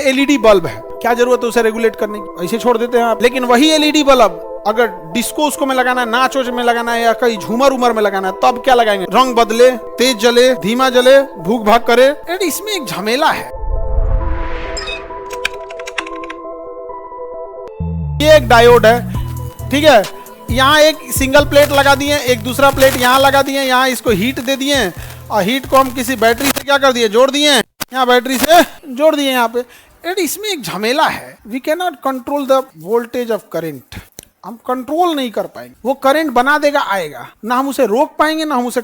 LED bulb है, क्या जरूरत है उसे रेगुलेट करने की, ऐसे छोड़ देते हैं आप। लेकिन वही एलईडी बल्ब अगर डिस्को उसको में लगाना है, नाच में लगाना है, या कहीं झूमर उमर में लगाना है, तब क्या लगाएंगे? रंग बदले, तेज जले, धीमा जले, भूख भाग करे। इसमें एक झमेला है। ये एक डायोड है, ठीक है। यहाँ एक सिंगल प्लेट लगा दिए, एक दूसरा प्लेट यहाँ लगा दिए, यहाँ इसको हीट दे दिए, और हीट को हम किसी बैटरी से क्या कर दिए? जोड़ दिए, यहाँ बैटरी से जोड़ दिए यहाँ पे। इसमें एक झमेला है। We can not control the voltage of current. हम कंट्रोल नहीं कर पाएंगे। वो करंट बना देगा, आएगा, ना हम उसे रोक पाएंगे, ना हम उसे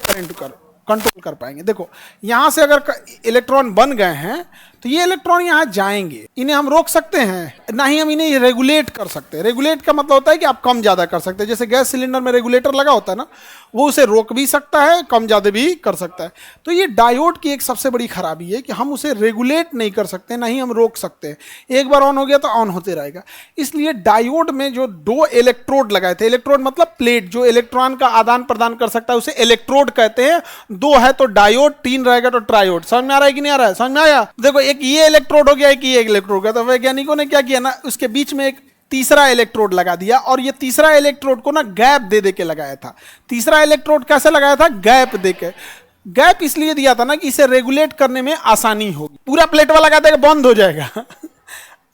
कंट्रोल कर पाएंगे। देखो, यहां से अगर इलेक्ट्रॉन बन गए हैं तो ये इलेक्ट्रॉन यहाँ जाएंगे। इन्हें हम रोक सकते हैं, ना ही हम इन्हें रेगुलेट कर सकते हैं। रेगुलेट का मतलब होता है कि आप कम ज्यादा कर सकते हैं। जैसे गैस सिलेंडर में रेगुलेटर लगा होता है ना, वो उसे रोक भी सकता है, कम ज्यादा भी कर सकता है। तो ये डायोड की एक सबसे बड़ी खराबी है कि हम उसे रेगुलेट नहीं कर सकते, ना ही हम रोक सकते हैं। एक बार ऑन हो गया तो ऑन होते रहेगा। इसलिए डायोड में जो दो इलेक्ट्रोड लगाए थे, इलेक्ट्रोड मतलब प्लेट जो इलेक्ट्रॉन का आदान प्रदान कर सकता है, उसे इलेक्ट्रोड कहते हैं। दो है तो डायोड, तीन रहेगा तो ट्रायोड। समझ में आ रहा है कि नहीं आ रहा है? समझ में आया? देखो, एक ये इलेक्ट्रोड हो गया, एक ये इलेक्ट्रोड हो गया। तो वैज्ञानिकों ने क्या किया ना, उसके बीच में एक तीसरा इलेक्ट्रोड लगा दिया, और ये तीसरा इलेक्ट्रोड को ना गैप दे के लगाया था। तीसरा इलेक्ट्रोड कैसे लगाया था? गैप दे के। गैप इसलिए दिया था ना कि इसे रेगुलेट करने में आसानी होगी। पूरा प्लेट वाला लगा देगा, बंद हो जाएगा।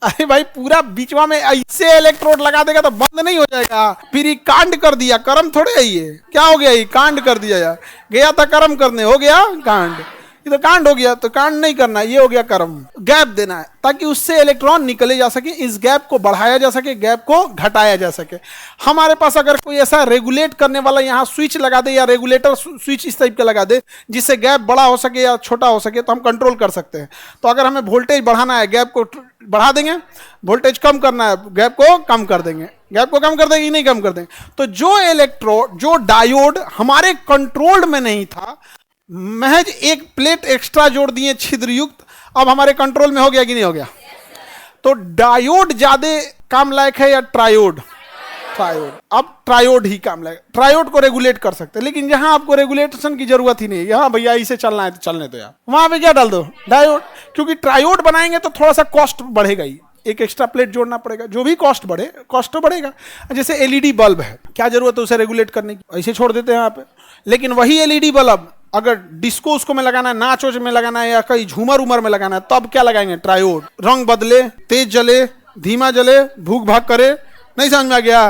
अरे भाई, पूरा बीचवा में ऐसे इलेक्ट्रोड लगा देगा तो बंद नहीं हो जाएगा। फिर ये कांड कर दिया, कर्म थोड़े है ये। क्या हो गया? ये कांड कर दिया यार। गया था कर्म करने, हो गया कांड। ये तो कांड हो गया, तो कांड नहीं करना, ये हो गया कर्म। गैप देना है ताकि उससे इलेक्ट्रॉन निकले जा सके, इस गैप को बढ़ाया जा सके, गैप को घटाया जा सके। हमारे पास अगर कोई ऐसा रेगुलेट करने वाला यहाँ स्विच लगा दे, या रेगुलेटर स्विच इस टाइप का लगा दे जिससे गैप बड़ा हो सके या छोटा हो सके, तो हम कंट्रोल कर सकते हैं। तो अगर हमें वोल्टेज बढ़ाना है, गैप को बढ़ा देंगे। वोल्टेज कम करना है, गैप को कम कर देंगे। गैप को कम कर देंगे, नहीं कम कर देंगे। तो जो इलेक्ट्रोड, जो डायोड हमारे कंट्रोल में नहीं था, महज एक प्लेट एक्स्ट्रा जोड़ दिए छिद्रयुक्त, अब हमारे कंट्रोल में हो गया कि नहीं हो गया? तो डायोड ज्यादा काम लायक है या ट्रायोड? ट्रायोड। अब ट्रायोड ही काम लायक। ट्रायोड को रेगुलेट कर सकते हैं, लेकिन यहां आपको रेगुलेशन की जरूरत ही नहीं है। यहां भैया इसे चलना है तो चलने दो यार, वहां पे क्या डाल दो? डायोड। क्योंकि ट्रायोड बनाएंगे तो थोड़ा सा कॉस्ट बढ़ेगा ही, एक एक्स्ट्रा प्लेट जोड़ना पड़ेगा। जो भी कॉस्ट बढ़े, कॉस्ट तो बढ़ेगा। जैसे एलईडी बल्ब है, क्या जरूरत है उसे रेगुलेट करने की, ऐसे छोड़ देते हैं यहाँ पे। लेकिन वही एलईडी बल्ब अगर डिस्को उसको में लगाना है, नाच में लगाना है, या कहीं झूमर उमर में लगाना है, तब क्या लगाएंगे? ट्रायोड। रंग बदले, तेज जले, धीमा जले, भूख भाग करे। नहीं समझ में आ गया?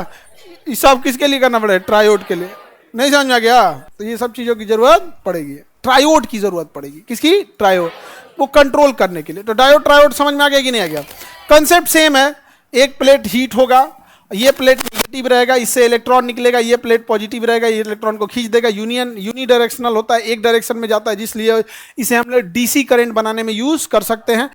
ये सब किसके लिए करना पड़ेगा? ट्रायोड के लिए। नहीं समझ में आ गया? तो ये सब चीजों की जरूरत पड़ेगी, ट्रायोड की जरूरत पड़ेगी। किसकी? ट्रायोड, वो कंट्रोल करने के लिए। तो डायोड ट्रायोड समझ में आ गया कि नहीं आ गया? कंसेप्ट सेम है। एक प्लेट हीट होगा, ये प्लेट नेगेटिव रहेगा, इससे इलेक्ट्रॉन निकलेगा, ये प्लेट पॉजिटिव रहेगा, ये इलेक्ट्रॉन को खींच देगा। यूनी डायरेक्शनल होता है, एक डायरेक्शन में जाता है, जिसलिए इसे हम लोग डीसी करंट बनाने में यूज कर सकते हैं।